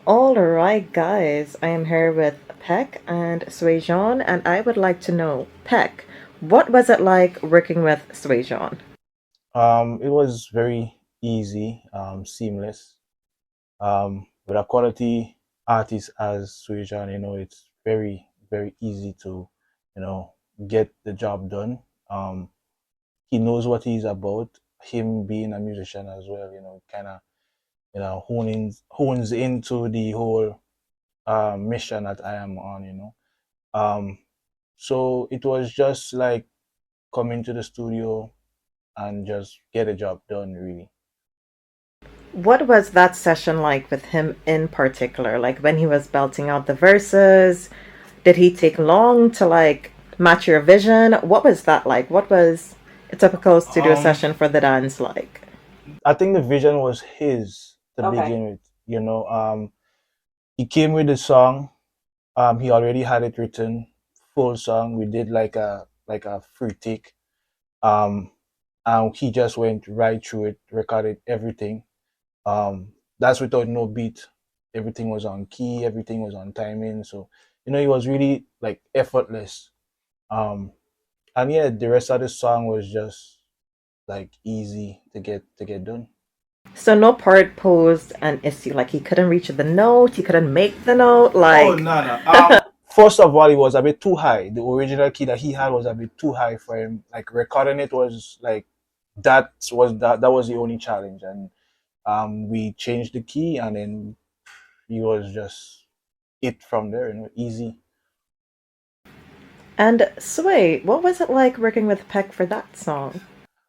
All right, guys, I am here with Peck and SwayJawn, and I would like to know, Peck, what was it like working with SwayJawn? It was very easy, seamless. With a quality artist as SwayJawn, it's very, very easy to, you know, get the job done. Um, he knows what he's about. Him being a musician as well, kind of, hones into the whole mission that I am on. Um, so it was just like coming to the studio and just get a job done, really. What was that session like with him in particular? Like when he was belting out the verses, did he take long to match your vision? What was that like? What was a typical studio Um, session for the dance like? I think the vision was his to Okay. begin with. He came with the song. He already had it written, full song. We did like a free take. Um, and he just went right through it, recorded everything. That's without no beat. Everything was on key. Everything was on timing. So it was really like effortless. Um, and yeah, the rest of the song was just like easy to get done. So no part posed an issue. Like he couldn't reach the note, he couldn't make the note. Oh Like no no. First of all, it was a bit too high. The original key that he had was a bit too high for him. Like recording it was like that was the only challenge, and we changed the key, and then he was just it from there. Easy. and Sway, what was it like working with Peck for that song?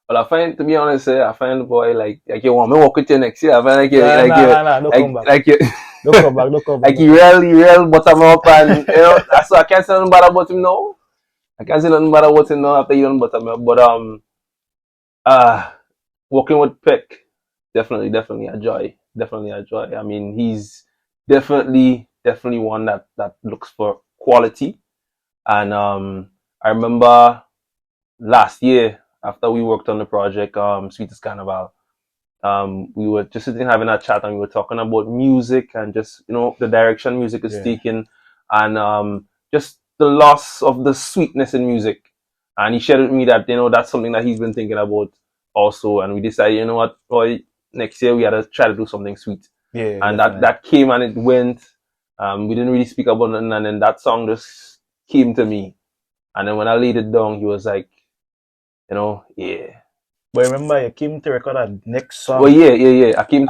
Well, I find, to be honest, I find the boy like you want me work with you next year. I find Nah nah nah nah. Don't come back. like you Don't come back. Don't come back. like Don't you come back. real bottom up, and that's why I can't say nothing bad about him now. I can't say nothing bad about him now after you done bottom up. But uh working with Peck, definitely a joy. Definitely a joy. I mean, he's definitely one that looks for quality. And I remember last year after we worked on the project, Sweetest Carnival, we were just sitting having a chat and we were talking about music and just the direction music is Yeah. taking, and just the loss of the sweetness in music. And he shared with me that that's something that he's been thinking about also. And we decided, you know what, boy, next year we had to try to do something sweet. Yeah. And that Definitely. that came and it went. We didn't really speak about nothing, and then that song just came to me. And then when I laid it down, he was like, yeah. But remember, you came to record a next Well, song, yeah. and I came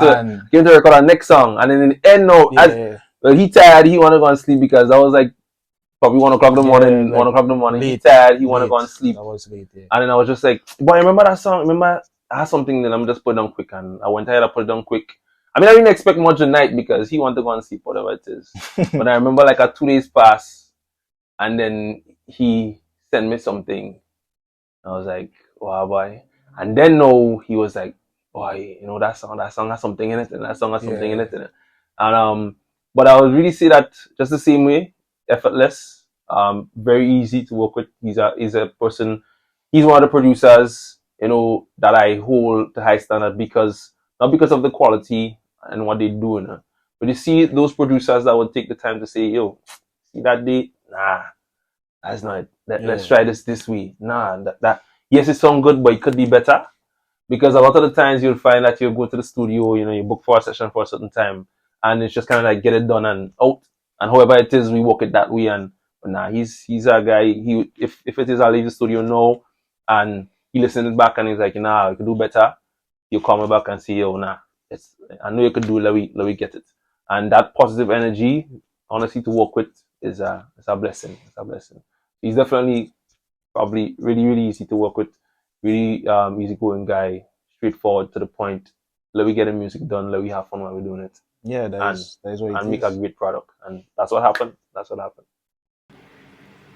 to record our next song, and then in the end, no, as yeah, well, he tired. He want to go and sleep because I was like probably 1 o'clock in the yeah, morning. One like o'clock in the morning. He late, tired. He want to go late. and sleep. That was late. Yeah. And then I was just like, boy, remember that song? Remember I had something that I'm just put down quick, and I went ahead and put it down quick. I mean, I didn't expect much tonight because he wanted to go and sleep, whatever it is. But I remember like a 2 days pass, and then he sent me something. I was like, wow, boy. And then no, he was like, boy, that song has something in it, and that song has something in Yeah. it. And but I would really say that just the same way, effortless, very easy to work with. He's a person. He's one of the producers, that I hold to high standard because not because of the quality and what they do, but you see those producers that would take the time to say, yo, see that date, nah, that's not it. Let's Yeah. try this way. Nah, that yes, it sounds good, but it could be better. Because a lot of the times you'll find that you go to the studio, you book for a session for a certain time, and it's just kind of like get it done and out. And however it is, we work it that way. And but nah, he's a guy. If it is, I'll leave the studio now, and he listens back and he's like, nah, you could do better. You call me back and say, oh nah, I know you could do it. Let me get it. And that positive energy, honestly, to work with is a blessing. It's a blessing. He's definitely probably really, really easy to work with. Really easygoing guy, straightforward to the point. Let me get the music done. Let me have fun while we're doing it, Yeah. That and is that is what it and make a is. great product. And that's what happened. That's what happened.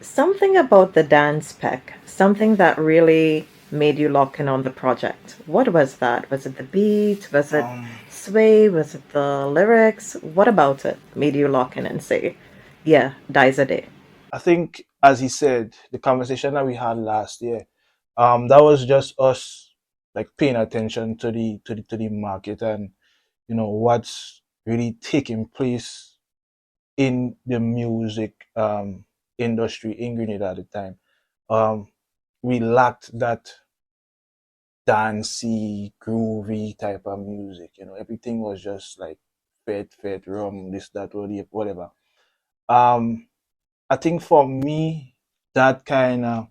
Something about the dance, Peck, something that really made you lock in on the project. What was that? Was it the beat? Was it Um, Sway? Was it the lyrics? What about it made you lock in and say, yeah, dies a day? I think, as he said, the conversation that we had last year, that was just us like paying attention to the market and what's really taking place in the music industry in Grenada at the time. We lacked that dancey, groovy type of music. Everything was just like fed, rum, this, that, whatever. I think for me, that kind of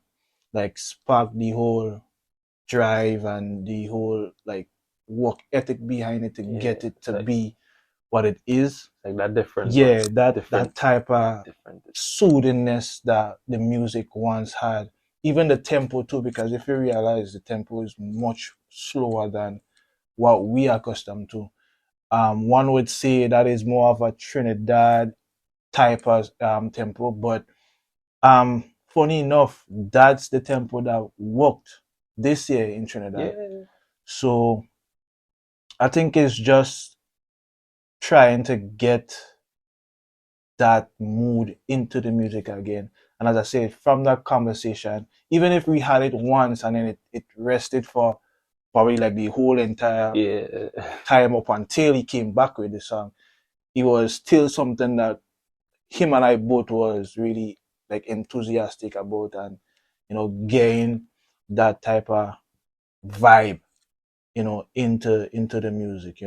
like sparked the whole drive and the whole like work ethic behind it to get it to be what it is. Like that different. Yeah, that type of soothingness that the music once had. Even the tempo too, because if you realize the tempo is much slower than what we are accustomed to. One would say that is more of a Trinidad type of tempo, but funny enough, that's the tempo that worked this year in Trinidad. Yeah. So I think it's just trying to get that mood into the music again. And as I said, from that conversation, even if we had it once and then it rested for probably like the whole entire time up until he came back with the song, it was still something that him and I both was really like enthusiastic about, and getting that type of vibe, into the music.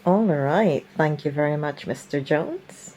All right. Thank you very much, Mr. Jones.